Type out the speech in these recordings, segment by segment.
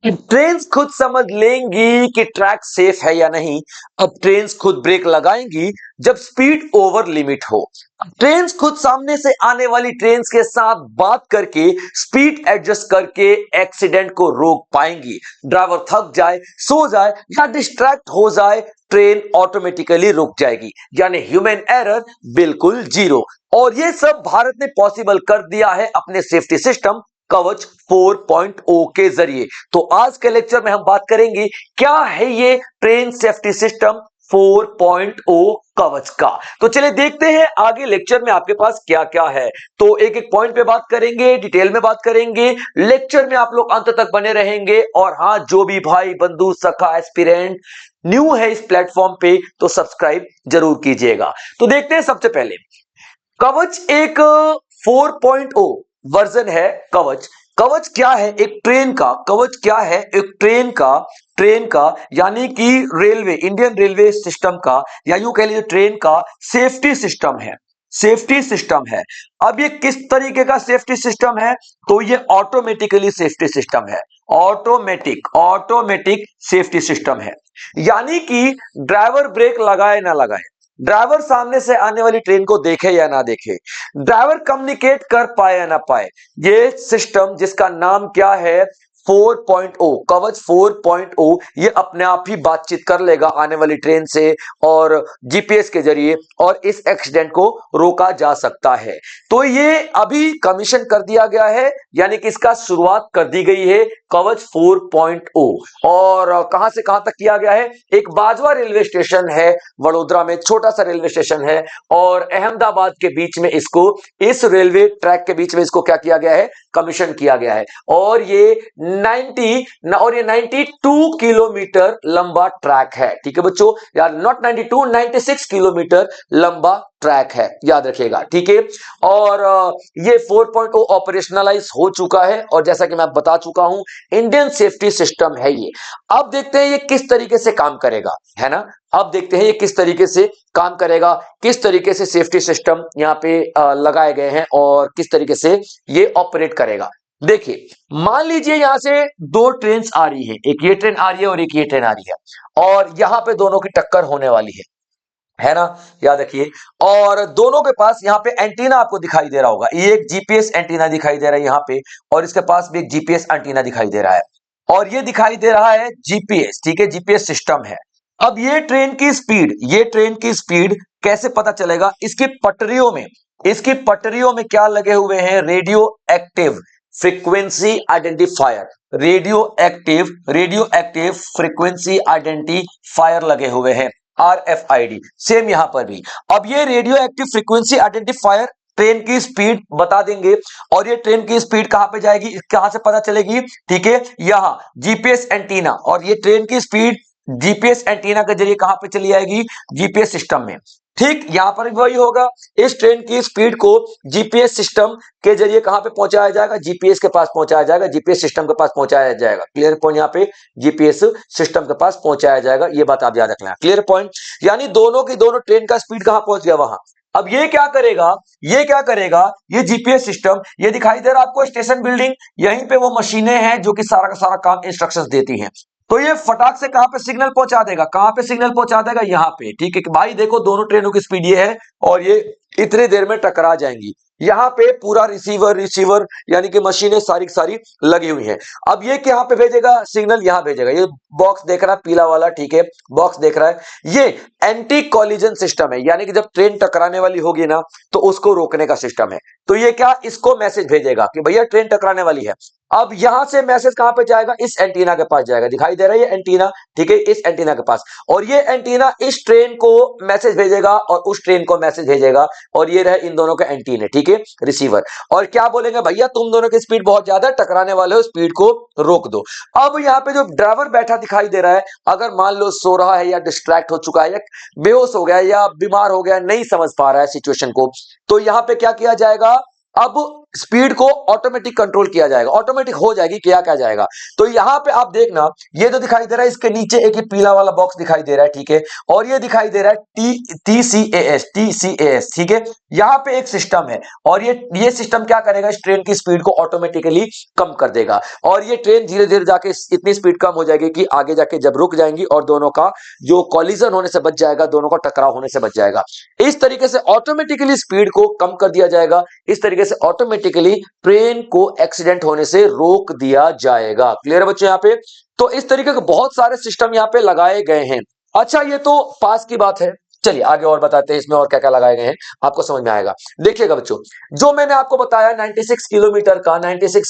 Trains खुद समझ लेंगी कि ट्रैक सेफ है या नहीं। अब ट्रेन्स खुद ब्रेक लगाएंगी जब स्पीड ओवर लिमिट हो। ट्रेन्स खुद सामने से आने वाली ट्रेन्स के साथ बात करके स्पीड एडजस्ट करके एक्सीडेंट को रोक पाएंगी। ड्राइवर थक जाए, सो जाए या डिस्ट्रैक्ट हो जाए, ट्रेन ऑटोमेटिकली रुक जाएगी, यानी ह्यूमन एरर बिल्कुल जीरो। और ये सब भारत ने पॉसिबल कर दिया है अपने सेफ्टी सिस्टम कवच 4.0 के जरिए। तो आज के लेक्चर में हम बात करेंगे क्या है ये ट्रेन सेफ्टी सिस्टम 4.0 कवच का। तो चलिए देखते हैं आगे लेक्चर में आपके पास क्या क्या है। तो एक एक पॉइंट पे बात करेंगे, डिटेल में बात करेंगे। लेक्चर में आप लोग अंत तक बने रहेंगे। और हां, जो भी भाई बंधु सखा एस्पिरेंट न्यू है इस प्लेटफॉर्म पे तो सब्सक्राइब जरूर कीजिएगा। तो देखते हैं सबसे पहले कवच एक 4.0 वर्जन है। कवच कवच क्या है एक ट्रेन का। कवच क्या है एक ट्रेन का यानी कि रेलवे, इंडियन रेलवे सिस्टम का, या यूं कह लीजिए ट्रेन का सेफ्टी सिस्टम है। सेफ्टी सिस्टम है। अब ये किस तरीके का सेफ्टी सिस्टम है? तो ये ऑटोमेटिकली सेफ्टी सिस्टम है। ऑटोमेटिक सेफ्टी सिस्टम है। यानी कि ड्राइवर ब्रेक लगाए ना लगाए, ड्राइवर सामने से आने वाली ट्रेन को देखे या ना देखे, ड्राइवर कम्युनिकेट कर पाए या ना पाए, ये सिस्टम जिसका नाम क्या है 4.0 कवच 4.0, ये अपने आप ही बातचीत कर लेगा आने वाली ट्रेन से और जीपीएस के जरिए, और इस एक्सीडेंट को रोका जा सकता है। तो ये अभी कमीशन कर दिया गया है, यानी कि इसका शुरुआत कर दी गई है कवच 4.0। और कहां से कहां तक किया गया है? एक बाजवा रेलवे स्टेशन है वडोदरा में, छोटा सा रेलवे स्टेशन है, और अहमदाबाद के बीच में इसको, इस रेलवे ट्रैक के बीच में इसको क्या किया गया है? कमीशन किया गया है। और ये 92 किलोमीटर लंबा ट्रैक है। ठीक है बच्चों, यार नॉट 92, 96 किलोमीटर लंबा ट्रैक है, याद रखिएगा। ठीक है, और ये 4.0 ऑपरेशनलाइज हो चुका है, और जैसा कि मैं बता चुका हूं इंडियन सेफ्टी सिस्टम है ये। अब देखते हैं ये किस तरीके से काम करेगा, है ना। अब देखते हैं ये किस तरीके से काम करेगा, किस तरीके से सेफ्टी सिस्टम यहाँ पे लगाए गए हैं और किस तरीके से ये ऑपरेट करेगा। देखिए, मान लीजिए यहां से दो ट्रेन आ रही है, एक ये ट्रेन आ रही है और एक ये ट्रेन आ रही है, और यहां पे दोनों की टक्कर होने वाली है ना, याद रखिए। और दोनों के पास यहाँ पे एंटीना आपको दिखाई दे रहा होगा, ये एक जीपीएस एंटीना दिखाई दे रहा है यहाँ पे, और इसके पास भी एक जीपीएस एंटीना दिखाई दे रहा है, और ये दिखाई दे रहा है जीपीएस। ठीक है, जीपीएस सिस्टम है। अब ये ट्रेन की स्पीड कैसे पता चलेगा? इसकी पटरियों में क्या लगे हुए हैं? Radio active frequency identifier, radio active frequency identifier लगे हुए हैं, RFID। सेम यहां पर भी। अब ये radio active frequency identifier train की स्पीड बता देंगे, और ये ट्रेन की स्पीड कहां पे जाएगी, कहां से पता चलेगी? ठीक है, यहां जीपीएस एंटीना, और ये ट्रेन की स्पीड जीपीएस एंटीना के जरिए कहां पे चली जाएगी? जीपीएस सिस्टम में। ठीक, यहां पर भी वही होगा, इस ट्रेन की स्पीड को जीपीएस सिस्टम के जरिए कहां पे पहुंचाया जाएगा? जीपीएस के पास पहुंचाया जाएगा, जीपीएस सिस्टम के पास पहुंचाया जाएगा। क्लियर पॉइंट, यहां पे जीपीएस सिस्टम के पास पहुंचाया जाएगा, ये बात आप याद रखना। क्लियर पॉइंट, यानी दोनों की दोनों ट्रेन का स्पीड कहां पहुंच गया? वहां। अब ये क्या करेगा ये जीपीएस सिस्टम, ये दिखाई दे रहा है आपको स्टेशन बिल्डिंग, यहीं पे वो मशीनें हैं जो कि सारा का सारा काम इंस्ट्रक्शंस देती हैं। तो ये फटाक से कहां पे सिग्नल पहुंचा देगा? कहां पे सिग्नल पहुंचा देगा? यहां पे। ठीक है भाई, देखो दोनों ट्रेनों की स्पीड ये है, और ये इतनी देर में टकरा जाएंगी। यहां पे पूरा रिसीवर यानी कि मशीनें सारी की सारी लगी हुई हैं। अब ये कहां पे भेजेगा सिग्नल? यहां भेजेगा। ये बॉक्स देख रहा है पीला वाला, ठीक है, बॉक्स देख रहा है, ये एंटी कॉलिजन सिस्टम है, यानी कि जब ट्रेन टकराने वाली होगी ना तो उसको रोकने का सिस्टम है। तो ये क्या, इसको मैसेज भेजेगा कि भैया ट्रेन टकराने वाली है। अब यहां से मैसेज कहां पे जाएगा? इस एंटीना के पास जाएगा, दिखाई दे रहा है ये एंटीना, ठीक है, इस एंटीना के पास, और ये एंटीना इस ट्रेन को मैसेज भेजेगा और उस ट्रेन को मैसेज भेजेगा, और ये रहे इन दोनों के एंटीने, ठीक है, रिसीवर। और क्या बोलेंगे? भैया तुम दोनों की स्पीड बहुत ज्यादा, टकराने वाले हो, स्पीड को रोक दो। अब यहां पे जो ड्राइवर बैठा दिखाई दे रहा है, अगर मान लो सो रहा है या डिस्ट्रैक्ट हो चुका है या बेहोश हो गया या बीमार हो गया, नहीं समझ पा रहा है सिचुएशन को, तो यहां पे क्या किया जाएगा? अब स्पीड को ऑटोमेटिक कंट्रोल किया जाएगा, ऑटोमेटिक हो जाएगी, किया क्या जाएगा। तो यहां पे आप देखना, ये जो दिखाई दे रहा है इसके नीचे एक पीला वाला बॉक्स दिखाई दे रहा है, ठीक है, और ये दिखाई दे रहा है टीसीएएस, ठीक है। यहां पे एक सिस्टम है और ये सिस्टम क्या करेगा, इस ट्रेन की स्पीड को ऑटोमेटिकली कम कर देगा और ये ट्रेन धीरे धीरे जाके इतनी स्पीड कम हो जाएगी कि आगे जाके जब रुक जाएंगी और दोनों का जो कॉलिजन होने से बच जाएगा, दोनों का टकराव होने से बच जाएगा। इस तरीके से ऑटोमेटिकली स्पीड को कम कर दिया जाएगा, इस तरीके से ऑटोमेटिकली ट्रेन को एक्सीडेंट होने से रोक दिया जाएगा। क्लियर है बच्चों यहाँ पे? तो इस तरीके के बहुत सारे सिस्टम यहाँ पे लगाए गए हैं। अच्छा, ये तो पास की बात है, चलिए आगे और बताते हैं इसमें और क्या क्या लगाए गए हैं, आपको समझ में आएगा। देखिएगा बच्चों, जो मैंने आपको बताया 96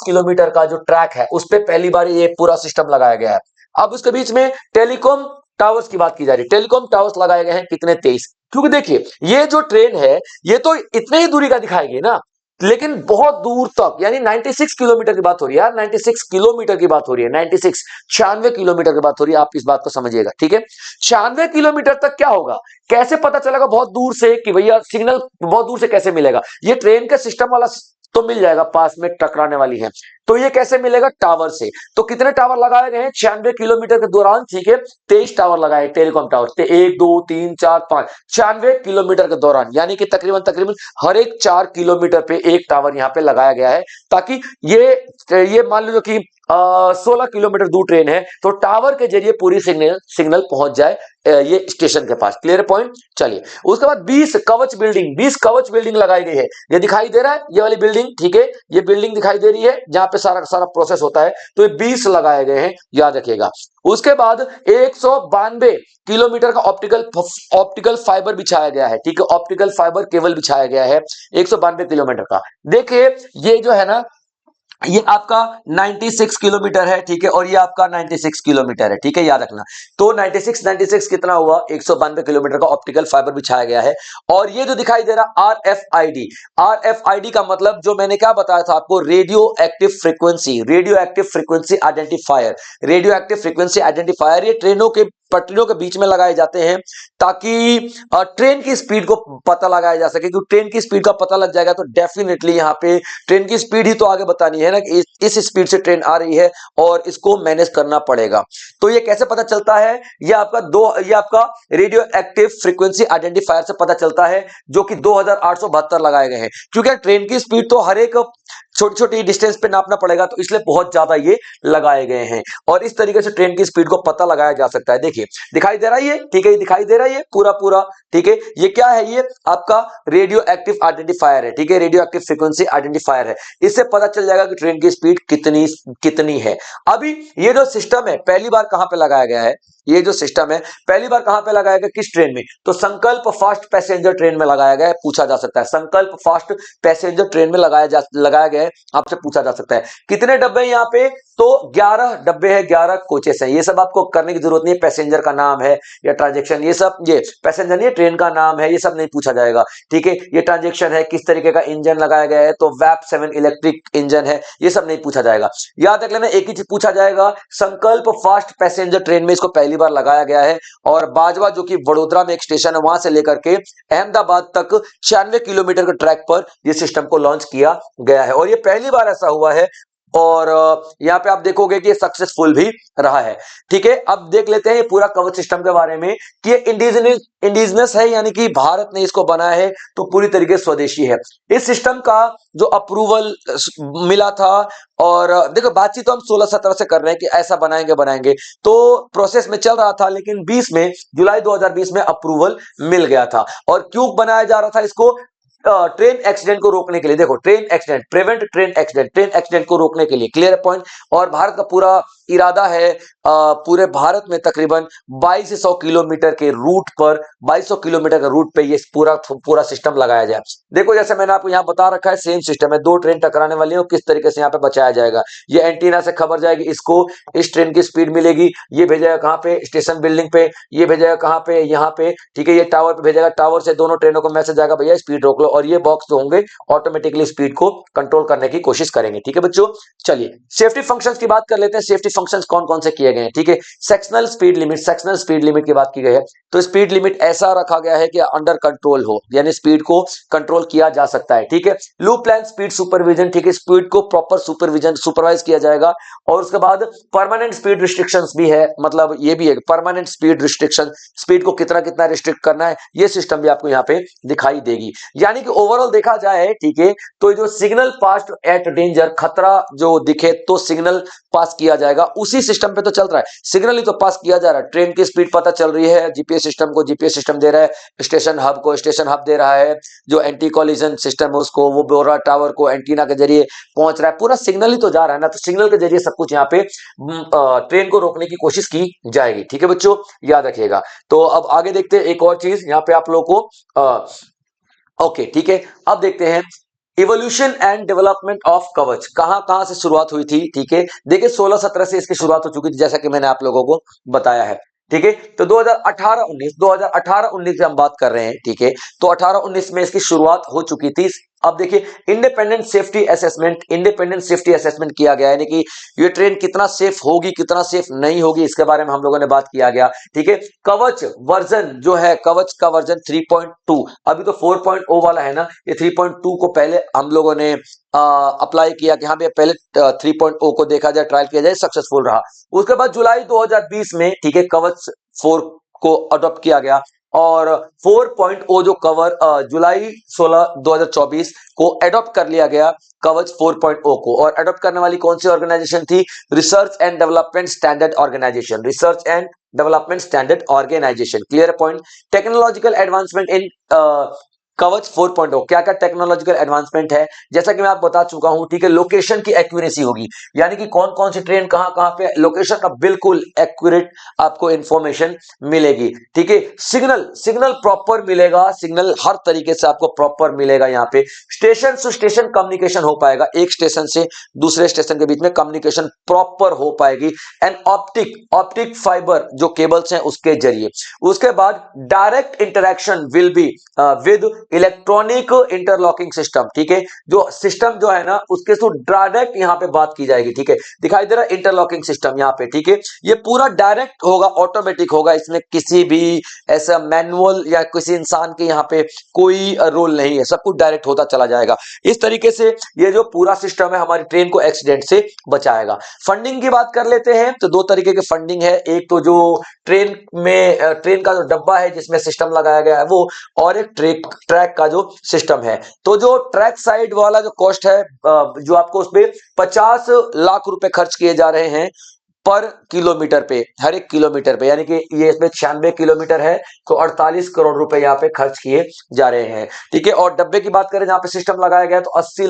किलोमीटर का जो ट्रैक है उस पर पहली बार ये पूरा सिस्टम लगाया गया है। अब उसके बीच में टेलीकॉम टावर्स की बात की जा रही है। टेलीकॉम टावर्स लगाए गए हैं कितने, 23। क्योंकि देखिए ये जो ट्रेन है ये तो इतने ही दूरी का दिखाएगी ना, लेकिन बहुत दूर तक, यानी 96 किलोमीटर की बात हो रही है यार, 96 किलोमीटर की बात हो रही है, 96 किलोमीटर की बात हो रही है, आप इस बात को समझिएगा, ठीक है। 96 किलोमीटर तक क्या होगा, कैसे पता चलेगा बहुत दूर से कि भैया सिग्नल बहुत दूर से कैसे मिलेगा, ये ट्रेन के सिस्टम वाला तो मिल जाएगा, पास में टकराने वाली है, तो ये कैसे मिलेगा, टावर से। तो कितने टावर लगाए गए हैं 96 किलोमीटर के दौरान, ठीक है, 23 टावर लगाए, टेलीकॉम टावर, 1 2 3 4 5, 96 किलोमीटर के दौरान, यानी कि तकरीबन हर एक 4 किलोमीटर पे एक टावर यहाँ पे लगाया गया है, ताकि ये मान लो कि 16 किलोमीटर दूर ट्रेन है तो टावर के जरिए पूरी सिग्नल पहुंच जाए ये स्टेशन के पास। Clear point? चलिए, उसके बाद 20 कवच बिल्डिंग लगाई गई है। ये दिखाई दे रहा है, ये वाली बिल्डिंग, ठीक है, ये बिल्डिंग दिखाई दे रही है जहां पे सारा प्रोसेस होता है, तो ये 20 लगाए गए हैं, याद रखिएगा। उसके बाद 192 किलोमीटर का ऑप्टिकल फाइबर बिछाया गया है, ठीक है, ऑप्टिकल फाइबर केबल बिछाया गया है 192 किलोमीटर का। देखिए ये जो है ना, ये आपका 96 किलोमीटर है, ठीक है, और ये आपका 96 किलोमीटर है, ठीक है, याद रखना। तो 96 कितना हुआ, 192 किलोमीटर का ऑप्टिकल फाइबर बिछाया गया है। और ये जो दिखाई दे रहा आरएफआईडी का मतलब जो मैंने क्या बताया था आपको, रेडियो एक्टिव फ्रीक्वेंसी आइडेंटिफायर, ये ट्रेनों के पटरियों के बीच में लगाए जाते हैं ताकि ट्रेन की स्पीड को पता लगाया जा सके, क्योंकि ट्रेन की स्पीड का पता लग जाएगा तो डेफिनेटली यहाँ पे ट्रेन की स्पीड ही तो आगे बतानी है ना, कि इस स्पीड से ट्रेन आ रही है और इसको मैनेज करना पड़ेगा। तो ये कैसे पता चलता है, ये आपका रेडियो एक्टिव फ्रीक्वेंसी आइडेंटिफायर से पता चलता है, जो कि 2872 लगाए गए हैं। क्योंकि ट्रेन की स्पीड तो हर एक छोटी छोटी डिस्टेंस पे नापना पड़ेगा, तो इसलिए बहुत ज्यादा ये लगाए गए हैं और इस तरीके से ट्रेन की स्पीड को पता लगाया जा सकता है। देखिए दिखाई दे रहा है ये, ठीक है, ये दिखाई दे रहा है ये पूरा, ठीक है, ये क्या है, ये आपका रेडियो एक्टिव आइडेंटिफायर है, ठीक है, रेडियो एक्टिव फ्रीक्वेंसी आइडेंटिफायर है। इससे पता चल जाएगा कि ट्रेन की स्पीड कितनी है। अभी ये जो सिस्टम है पहली बार कहां पे लगाया गया है, ये जो सिस्टम है पहली बार कहां पे लगाया गया, किस ट्रेन में, तो संकल्प फास्ट पैसेंजर ट्रेन में लगाया गया है। पूछा जा सकता है, संकल्प फास्ट पैसेंजर ट्रेन में लगाया गया है, आपसे पूछा जा सकता है। कितने डब्बे यहाँ पे, तो 11 डब्बे हैं, 11 कोचेस हैं। ये सब आपको करने की जरूरत नहीं है, पैसेंजर का नाम है या ट्रांजेक्शन, ये सब, ये पैसेंजर नहीं, ट्रेन का नाम है, ये सब नहीं पूछा जाएगा, ठीक है। ये ट्रांजेक्शन है, किस तरीके का इंजन लगाया गया है, तो वैप 7 इलेक्ट्रिक इंजन है, ये सब नहीं पूछा जाएगा। याद रख लेना, एक ही चीज पूछा जाएगा, संकल्प फास्ट पैसेंजर ट्रेन में इसको पहली बार लगाया गया है। और बाजवा जो कि वडोदरा में एक स्टेशन है, वहां से लेकर के अहमदाबाद तक 96 किलोमीटर के ट्रैक पर यह सिस्टम को लॉन्च किया गया है और यह पहली बार ऐसा हुआ है। और यहां पे आप देखोगे कि सक्सेसफुल भी रहा है, ठीक है। अब देख लेते हैं ये पूरा कवच सिस्टम के बारे में कि ये इंडिजिनस है, यानी कि भारत ने इसको बनाया है, तो पूरी तरीके से स्वदेशी है। इस सिस्टम का जो अप्रूवल मिला था, और देखो बातचीत तो हम 16-17 से कर रहे हैं कि ऐसा बनाएंगे, तो प्रोसेस में चल रहा था, लेकिन जुलाई 2020 में अप्रूवल मिल गया था। और क्यों बनाया जा रहा था इसको, ट्रेन एक्सीडेंट को रोकने के लिए। देखो प्रिवेंट ट्रेन एक्सीडेंट को रोकने के लिए, क्लियर पॉइंट। और भारत का पूरा इरादा है पूरे भारत में तकरीबन 2200 किलोमीटर के रूट पर 2200 किलोमीटर के रूट पे ये पूरा सिस्टम लगाया जाए। देखो जैसे मैंने आपको यहाँ बता रखा है, सेम सिस्टम है, दो ट्रेन टकराने वाली है, किस तरीके से यहाँ पे बचाया जाएगा। ये एंटीना से खबर जाएगी, इसको इस ट्रेन की स्पीड मिलेगी, ये भेजेगा कहाँ पे, स्टेशन बिल्डिंग पे, ये भेजेगा कहाँ पे, यहाँ पे, ठीक है, ये टावर पे भेजेगा, टावर से दोनों ट्रेनों को मैसेज आएगा, भैया स्पीड रोक लो, और ये बॉक्स जो होंगे ऑटोमेटिकली स्पीड को कंट्रोल करने की कोशिश करेंगे, ठीक है बच्चों। चलिए सेफ्टी फंक्शंस की बात कर लेते हैं। सेफ्टी फंक्शंस कौन कौन से किए गए हैं, ठीक है। सेक्शनल स्पीड लिमिट की बात की गई है, तो स्पीड लिमिट ऐसा रखा गया है कि अंडर कंट्रोल हो, यानी स्पीड को कंट्रोल किया जा सकता है, ठीक है। लूप लाइन स्पीड सुपरविजन, ठीक है, स्पीड को प्रॉपर सुपरवाइज किया जाएगा। और उसके बाद परमानेंट स्पीड रिस्ट्रिक्शंस भी है, मतलब ये भी है परमानेंट स्पीड रिस्ट्रिक्शन, स्पीड को कितना कितना रिस्ट्रिक्ट करना है, ये सिस्टम भी आपको यहाँ पे दिखाई देगी। यानी कि ओवरऑल देखा जाए, ठीक है, तो जो सिग्नल पास एट डेंजर, खतरा जो दिखे तो सिग्नल पास किया जाएगा, उसी सिस्टम पे तो चल रहा है, सिग्नल ही तो पास किया जा रहा है। ट्रेन की स्पीड पता चल रही है, जीपीएस सिस्टम को जीपीएस सिस्टम दे रहा है, स्टेशन हब को स्टेशन हब दे रहा है, जो एंटी कॉलिजन सिस्टम है उसको, वो बोरा टावर को एंटीना के जरिए पहुंच रहा है, पूरा सिग्नल ही तो जा रहा है ना, तो सिग्नल के जरिए सब कुछ यहाँ पे ट्रेन को रोकने की कोशिश की जाएगी, ठीक है बच्चों, याद रखिएगा। तो अब आगे देखते हैं एक और चीज यहाँ पे आप लोगों को, ओके ठीक है। अब देखते हैं इवोल्यूशन एंड डेवलपमेंट ऑफ कवच, कहां कहां से शुरुआत हुई थी, ठीक है। देखिए 16-17 से इसकी शुरुआत हो चुकी थी, जैसा कि मैंने आप लोगों को बताया है, ठीक है। तो 2018-19 से हम बात कर रहे हैं, ठीक है। तो 18-19 में इसकी शुरुआत हो चुकी थी। अब देखिए इंडिपेंडेंट सेफ्टी असेसमेंट किया गया है, यानी कि ये ट्रेन कितना सेफ होगी कितना सेफ नहीं होगी, इसके बारे में हम लोगों ने बात किया गया, ठीक है। कवच वर्जन जो है, कवच का वर्जन 3.2, अभी तो 4.0 वाला है ना, ये 3.2 को पहले हम लोगों ने अप्लाई किया कि हाँ भैया पहले 3.0 को देखा जाए, ट्रायल किया जाए, सक्सेसफुल रहा। उसके बाद जुलाई 2020 में, ठीक है, कवच 4 को अडॉप्ट किया गया, और 4.0 जो कवर जुलाई 16 2024 को एडॉप्ट कर लिया गया कवच 4.0 को। और एडॉप्ट करने वाली कौन सी ऑर्गेनाइजेशन थी? Research and development standard organisation, research and development standard organisation, clear point. Technological advancement in Kavach 4.0, क्या क्या टेक्नोलॉजिकल एडवांसमेंट है, जैसा कि मैं आपको बता चुका हूं, ठीक है। लोकेशन की एक्यूरेसी होगी, यानी कि कौन कौन सी ट्रेन कहां कहां पे, लोकेशन का बिल्कुल एक्यूरेट आपको इंफॉर्मेशन मिलेगी, ठीक है। सिग्नल प्रॉपर मिलेगा, सिग्नल हर तरीके से आपको प्रॉपर मिलेगा। यहाँ पे स्टेशन टू स्टेशन कम्युनिकेशन हो पाएगा, एक स्टेशन से दूसरे स्टेशन के बीच में कम्युनिकेशन प्रॉपर हो पाएगी, एंड ऑप्टिक फाइबर जो केबल्स हैं उसके जरिए। उसके बाद direct interaction will be with electronic interlocking system, ठीक है। जो सिस्टम जो है ना उसके थ्रू डायरेक्ट यहां पे बात की जाएगी, ठीक है। दिखाई दे रहा है इंटरलॉकिंग सिस्टम यहां पे, ठीक है। ये पूरा डायरेक्ट होगा, ऑटोमेटिक होगा, इसमें किसी भी ऐसा मैनुअल या किसी इंसान के यहां पे कोई रोल नहीं है, सब कुछ डायरेक्ट होता चला जाएगा। इस तरीके से ये जो पूरा सिस्टम है हमारी ट्रेन को एक्सीडेंट से बचाएगा। फंडिंग की बात कर लेते हैं, तो दो तरीके की फंडिंग है, एक तो जो ट्रेन का जो डब्बा है जिसमें सिस्टम लगाया गया है वो, और एक ट्रैक का जो सिस्टम है। तो जो ट्रैक साइड वाला जो कॉस्ट है, जो आपको उसपे 50 लाख रुपए खर्च किए जा रहे हैं पर किलोमीटर पे, हर एक किलोमीटर पे, यानी कि ये इसमें 96 किलोमीटर है, तो 48 करोड़ रुपए यहाँ पे खर्च किए जा रहे हैं, ठीक है। और डब्बे की बात करें जहां पे सिस्टम लगाया गया है, तो 80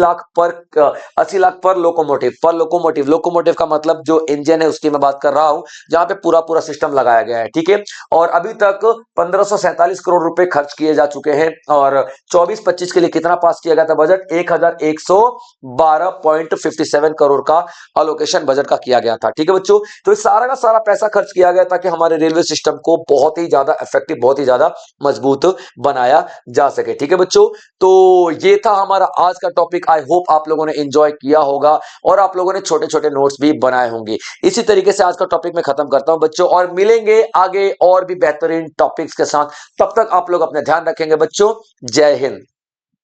लाख पर लोकोमोटिव का मतलब जो इंजन है उसकी मैं बात कर रहा हूं, जहां पे पूरा पूरा सिस्टम लगाया गया है, ठीक है। और अभी तक 1547 करोड़ रुपए खर्च किए जा चुके हैं, और 24-25 के लिए कितना पास किया गया था बजट? 1112.57 करोड़ का अलोकेशन बजट का किया गया था, ठीक है बच्चों। तो इस सारा का सारा पैसा खर्च किया गया ताकि हमारे रेलवे सिस्टम को बहुत ही ज्यादा इफेक्टिव, बहुत ही ज्यादा मजबूत बनाया जा सके, ठीक है बच्चों। तो ये था हमारा आज का टॉपिक। आई होप आप लोगों ने एंजॉय किया होगा और आप लोगों ने छोटे छोटे नोट्स भी बनाए होंगे। इसी तरीके से आज का टॉपिक मैं खत्म करता हूं बच्चों, और मिलेंगे आगे और भी बेहतरीन टॉपिक्स के साथ। तब तक आप लोग अपना ध्यान रखेंगे बच्चों। जय हिंद।